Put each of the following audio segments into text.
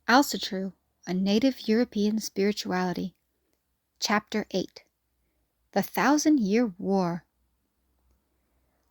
Alsatru, a Native European Spirituality. Chapter 8. The Thousand-Year War.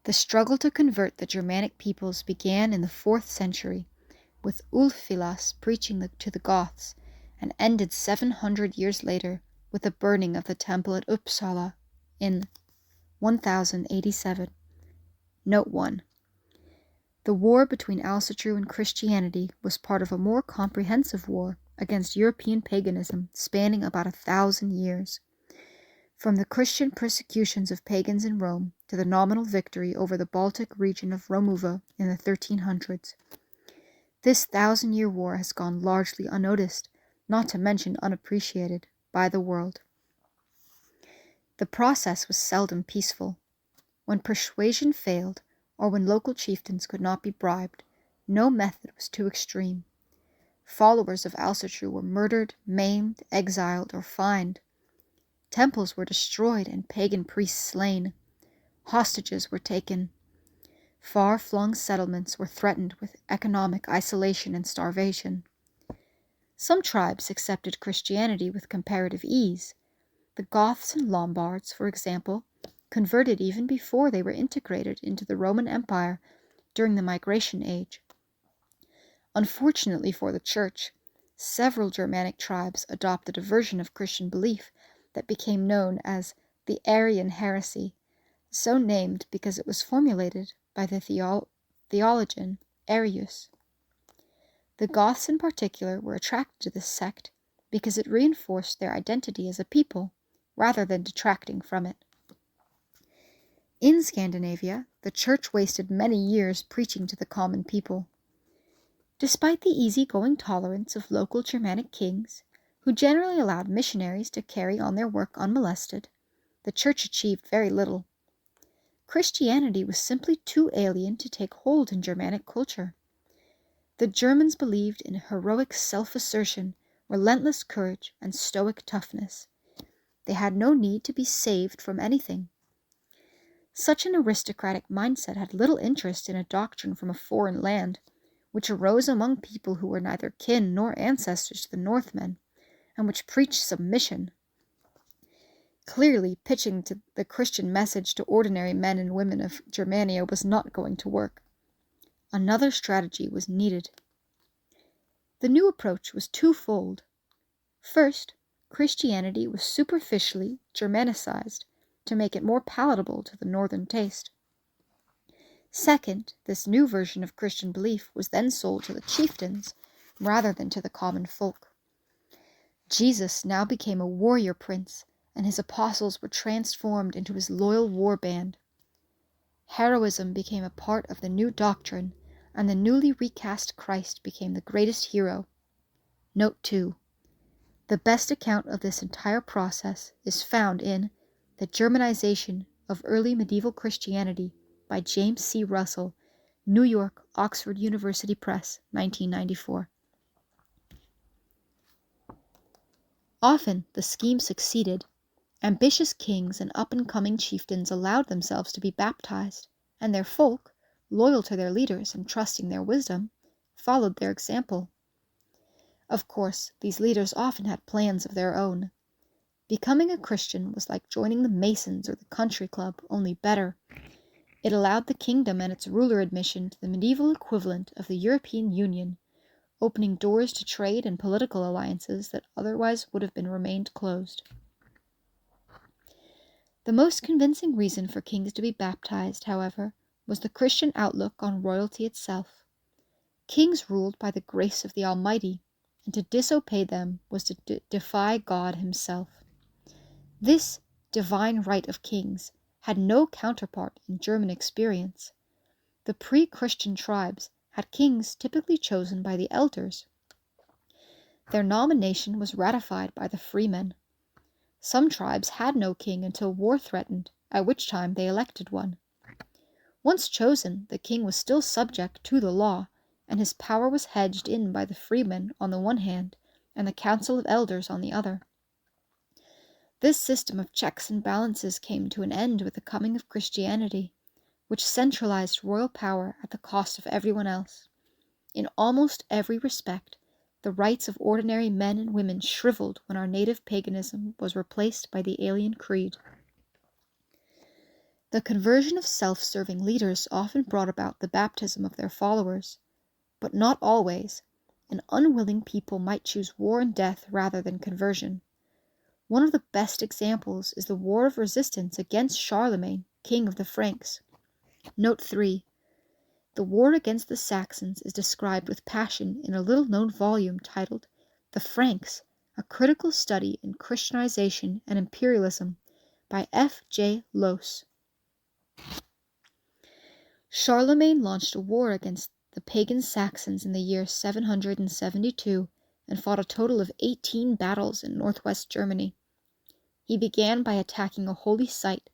The struggle to convert the Germanic peoples began in the 4th century, with Ulfilas preaching to the Goths, and ended 700 years later with the burning of the temple at Uppsala in 1087. Note 1. The war between Alsatru and Christianity was part of a more comprehensive war against European paganism spanning about 1,000 years. From the Christian persecutions of pagans in Rome to the nominal victory over the Baltic region of Romuva in the 1300s. This 1,000-year war has gone largely unnoticed, not to mention unappreciated, by the world. The process was seldom peaceful. When persuasion failed, or when local chieftains could not be bribed, no method was too extreme. Followers of Alsatru were murdered, maimed, exiled, or fined. Temples were destroyed and pagan priests slain. Hostages were taken. Far-flung settlements were threatened with economic isolation and starvation. Some tribes accepted Christianity with comparative ease. The Goths and Lombards, for example, converted even before they were integrated into the Roman Empire during the Migration Age. Unfortunately for the Church, several Germanic tribes adopted a version of Christian belief that became known as the Arian heresy, so named because it was formulated by the theologian Arius. The Goths in particular were attracted to this sect because it reinforced their identity as a people, rather than detracting from it. In Scandinavia, the Church wasted many years preaching to the common people. Despite the easygoing tolerance of local Germanic kings, who generally allowed missionaries to carry on their work unmolested, the Church achieved very little. Christianity was simply too alien to take hold in Germanic culture. The Germans believed in heroic self-assertion, relentless courage, and stoic toughness. They had no need to be saved from anything. Such an aristocratic mindset had little interest in a doctrine from a foreign land, which arose among people who were neither kin nor ancestors to the Northmen, and which preached submission. Clearly, pitching the Christian message to ordinary men and women of Germania was not going to work. Another strategy was needed. The new approach was twofold. First, Christianity was superficially Germanicized to make it more palatable to the northern taste. Second, this new version of Christian belief was then sold to the chieftains rather than to the common folk. Jesus now became a warrior prince, and his apostles were transformed into his loyal war band. Heroism became a part of the new doctrine, and the newly recast Christ became the greatest hero. Note 2. The best account of this entire process is found in The Germanization of Early Medieval Christianity by James C. Russell, New York, Oxford University Press, 1994. Often the scheme succeeded. Ambitious kings and up-and-coming chieftains allowed themselves to be baptized, and their folk, loyal to their leaders and trusting their wisdom, followed their example. Of course, these leaders often had plans of their own. Becoming a Christian was like joining the Masons or the Country Club, only better. It allowed the kingdom and its ruler admission to the medieval equivalent of the European Union, opening doors to trade and political alliances that otherwise would have remained closed. The most convincing reason for kings to be baptized, however, was the Christian outlook on royalty itself. Kings ruled by the grace of the Almighty, and to disobey them was to defy God himself. This divine right of kings had no counterpart in German experience. The pre-Christian tribes had kings typically chosen by the elders. Their nomination was ratified by the freemen. Some tribes had no king until war threatened, at which time they elected one. Once chosen, the king was still subject to the law, and his power was hedged in by the freemen on the one hand, and the council of elders on the other. This system of checks and balances came to an end with the coming of Christianity, which centralized royal power at the cost of everyone else. In almost every respect, The rights of ordinary men and women shriveled when our native paganism was replaced by the alien creed. The conversion of self-serving leaders often brought about the baptism of their followers, but not always. An unwilling people might choose war and death rather than conversion. One of the best examples is the war of resistance against Charlemagne, king of the Franks. Note 3. The war against the Saxons is described with passion in a little-known volume titled The Franks, a critical study in Christianization and imperialism by F. J. Lose. Charlemagne launched a war against the pagan Saxons in the year 772 and fought a total of 18 battles in northwest Germany. He began by attacking a holy site,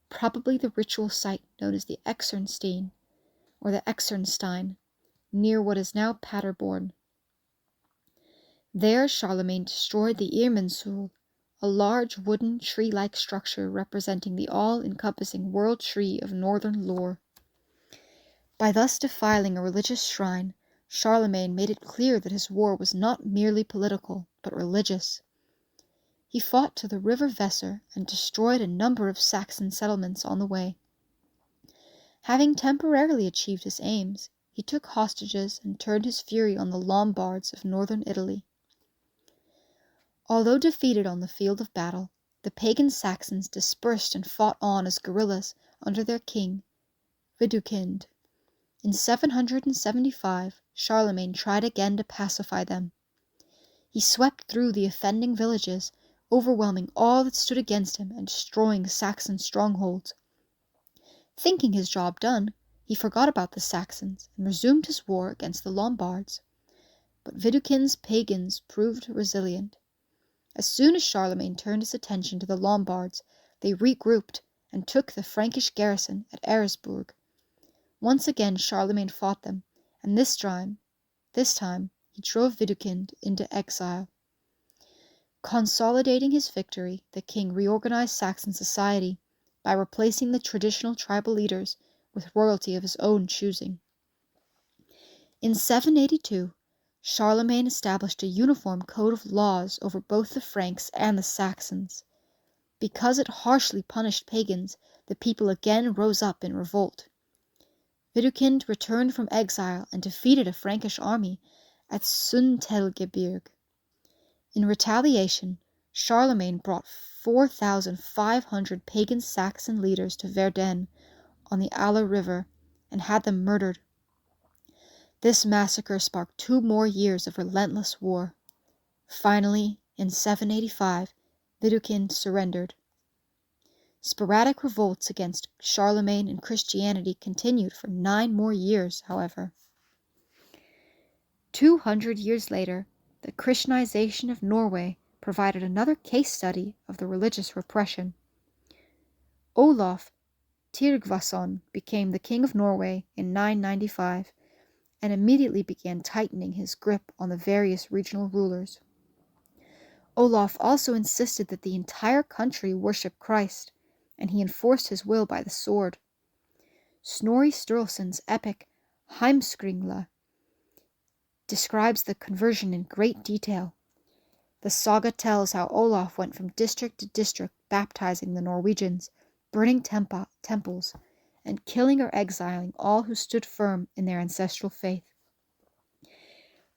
probably the ritual site known as the Exernstein, or the Exernstein, near what is now Paderborn. There Charlemagne destroyed the Irminsul, a large wooden tree-like structure representing the all-encompassing world tree of northern lore. By thus defiling a religious shrine, Charlemagne made it clear that his war was not merely political, but religious. He fought to the river Weser and destroyed a number of Saxon settlements on the way. Having temporarily achieved his aims, he took hostages and turned his fury on the Lombards of northern Italy. Although defeated on the field of battle, the pagan Saxons dispersed and fought on as guerrillas under their king, Widukind. In 775, Charlemagne tried again to pacify them. He swept through the offending villages, overwhelming all that stood against him and destroying Saxon strongholds. Thinking his job done, he forgot about the Saxons and resumed his war against the Lombards. But Widukind's pagans proved resilient. As soon as Charlemagne turned his attention to the Lombards, they regrouped and took the Frankish garrison at Eresburg. Once again Charlemagne fought them, and this time he drove Widukind into exile. Consolidating his victory, the king reorganized Saxon society by replacing the traditional tribal leaders with royalty of his own choosing. In 782, Charlemagne established a uniform code of laws over both the Franks and the Saxons. Because it harshly punished pagans, the people again rose up in revolt. Widukind returned from exile and defeated a Frankish army at Sundtelgebirge. In retaliation, Charlemagne brought 4,500 pagan Saxon leaders to Verden on the Aller River and had them murdered. This massacre sparked 2 more years of relentless war. Finally, in 785, Widukind surrendered. Sporadic revolts against Charlemagne and Christianity continued for 9 more years, however. 200 years later, the Christianization of Norway provided another case study of the religious repression. Olaf Tryggvason became the king of Norway in 995 and immediately began tightening his grip on the various regional rulers. Olaf also insisted that the entire country worship Christ, and he enforced his will by the sword. Snorri Sturluson's epic Heimskringla describes the conversion in great detail. The saga tells how Olaf went from district to district baptizing the Norwegians, burning temples, and killing or exiling all who stood firm in their ancestral faith.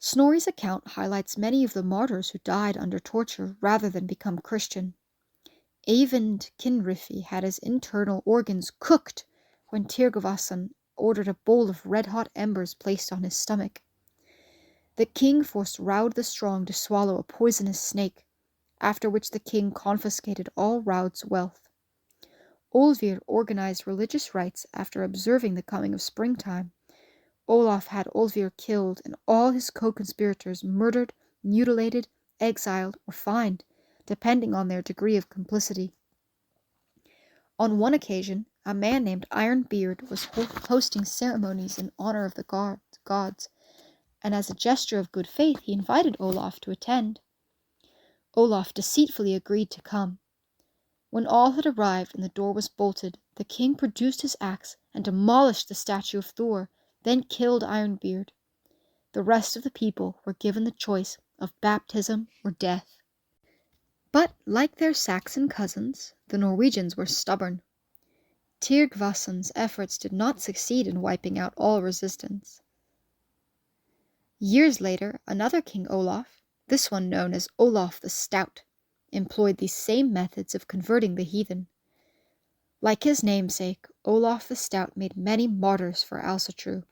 Snorri's account highlights many of the martyrs who died under torture rather than become Christian. Eyvind Kinrifi had his internal organs cooked when Tryggvason ordered a bowl of red-hot embers placed on his stomach. The king forced Raud the Strong to swallow a poisonous snake, after which the king confiscated all Raud's wealth. Olvir organized religious rites after observing the coming of springtime. Olaf had Olvir killed and all his co-conspirators murdered, mutilated, exiled, or fined, depending on their degree of complicity. On one occasion, a man named Ironbeard was hosting ceremonies in honor of the gods, and as a gesture of good faith he invited Olaf to attend. Olaf deceitfully agreed to come. When all had arrived and the door was bolted, the king produced his axe and demolished the statue of Thor, then killed Ironbeard. the rest of the people were given the choice of baptism or death. But like their Saxon cousins, the Norwegians were stubborn. Tryggvason's efforts did not succeed in wiping out all resistance. Years later, another King Olaf, this one known as Olaf the Stout, employed these same methods of converting the heathen. Like his namesake, Olaf the Stout made many martyrs for Alsatru.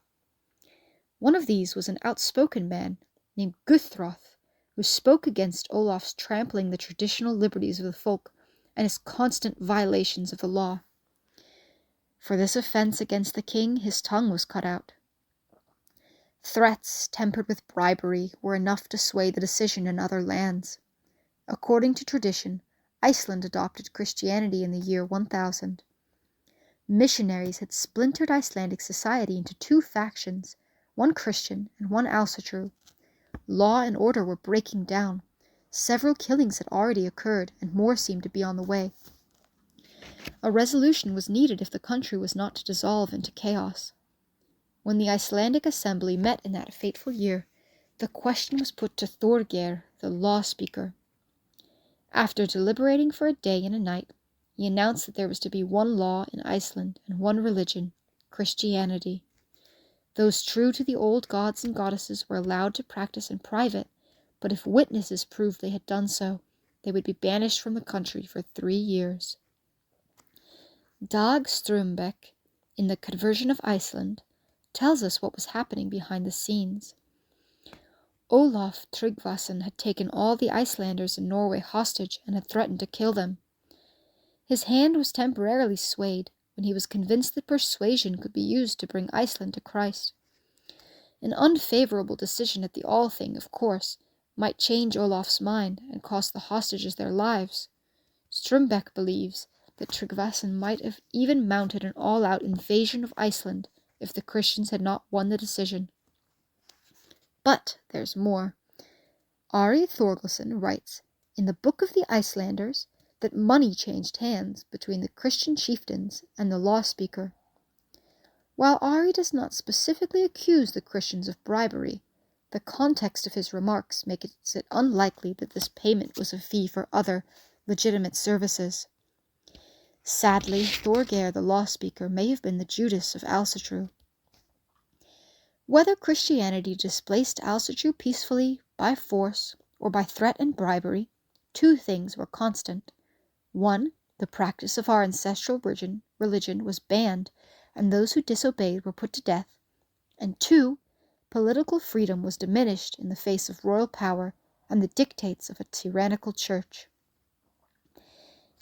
One of these was an outspoken man named Guthroth, who spoke against Olaf's trampling the traditional liberties of the folk and his constant violations of the law. For this offense against the king, his tongue was cut out. Threats, tempered with bribery, were enough to sway the decision in other lands. According to tradition, Iceland adopted Christianity in the year 1000. Missionaries had splintered Icelandic society into two factions, one Christian and one Alsatru. Law and order were breaking down. Several killings had already occurred, and more seemed to be on the way. A resolution was needed if the country was not to dissolve into chaos. When the Icelandic assembly met in that fateful year, the question was put to Thorgeir, the law speaker. After deliberating for a day and a night, he announced that there was to be one law in Iceland and one religion, Christianity. Those true to the old gods and goddesses were allowed to practice in private, but if witnesses proved they had done so, they would be banished from the country for 3 years. Dag Strömbäck, in The Conversion of Iceland, tells us what was happening behind the scenes. Olaf Tryggvason had taken all the Icelanders in Norway hostage and had threatened to kill them. His hand was temporarily swayed when he was convinced that persuasion could be used to bring Iceland to Christ. An unfavorable decision at the Althing, of course, might change Olaf's mind and cost the hostages their lives. Strömbäck believes that Tryggvason might have even mounted an all-out invasion of Iceland if the Christians had not won the decision. But there's more. Ari Thorgilsson writes in the Book of the Icelanders that money changed hands between the Christian chieftains and the law speaker. While Ari does not specifically accuse the Christians of bribery, the context of his remarks makes it unlikely that this payment was a fee for other legitimate services. Sadly, Thorgeir the law speaker may have been the Judas of Alsatru. Whether Christianity displaced Alsatru peacefully, by force, or by threat and bribery, two things were constant. One, the practice of our ancestral religion was banned, and those who disobeyed were put to death. And two, political freedom was diminished in the face of royal power and the dictates of a tyrannical church.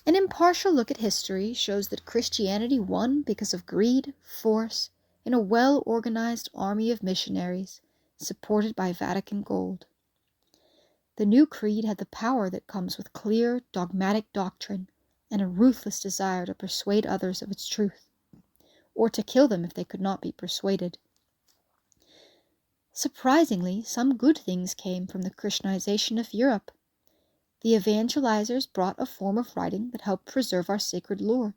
An impartial look at history shows that Christianity won because of greed, force, and a well-organized army of missionaries, supported by Vatican gold. The new creed had the power that comes with clear, dogmatic doctrine and a ruthless desire to persuade others of its truth, or to kill them if they could not be persuaded. Surprisingly, some good things came from the Christianization of Europe. The evangelizers brought a form of writing that helped preserve our sacred lore.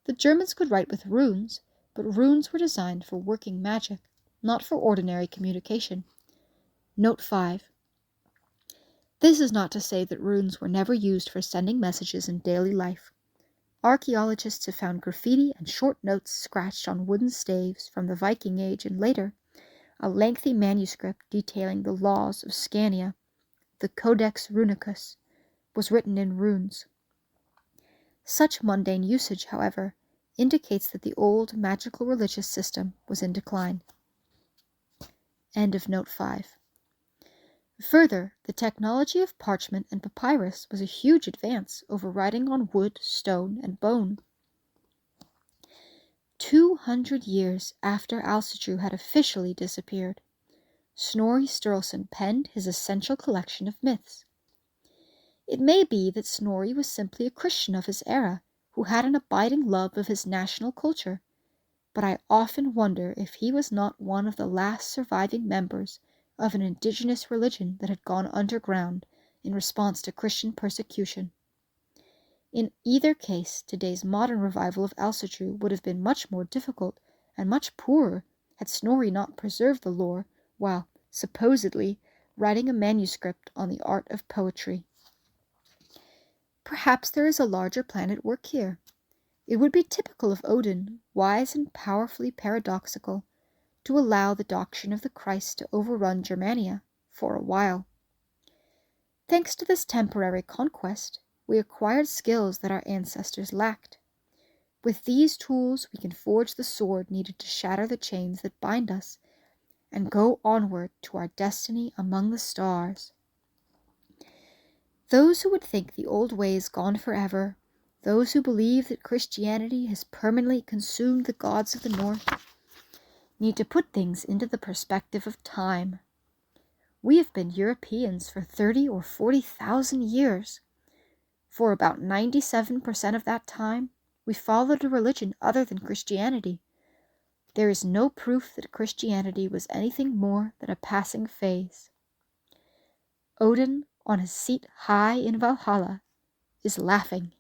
The Germans could write with runes, but runes were designed for working magic, not for ordinary communication. Note 5. This is not to say that runes were never used for sending messages in daily life. Archaeologists have found graffiti and short notes scratched on wooden staves from the Viking Age and later, a lengthy manuscript detailing the laws of Scania, the Codex Runicus, was written in runes. Such mundane usage, however, indicates that the old magical religious system was in decline. End of note 5. Further, the technology of parchment and papyrus was a huge advance over writing on wood, stone, and bone. 200 years after Alsatru had officially disappeared, Snorri Sturluson penned his essential collection of myths. It may be that Snorri was simply a Christian of his era, who had an abiding love of his national culture, but I often wonder if he was not one of the last surviving members of an indigenous religion that had gone underground in response to Christian persecution. In either case, today's modern revival of Alsatru would have been much more difficult and much poorer had Snorri not preserved the lore while supposedly writing a manuscript on the art of poetry. Perhaps there is a larger plan at work here. It would be typical of Odin, wise and powerfully paradoxical, to allow the doctrine of the Christ to overrun Germania for a while. Thanks to this temporary conquest, we acquired skills that our ancestors lacked. With these tools, we can forge the sword needed to shatter the chains that bind us and go onward to our destiny among the stars. Those who would think the old ways gone forever, those who believe that Christianity has permanently consumed the gods of the North, need to put things into the perspective of time. We have been Europeans for 30 or 40,000 years. For about 97% of that time, we followed a religion other than Christianity. There is no proof that Christianity was anything more than a passing phase. Odin, on his seat high in Valhalla, is laughing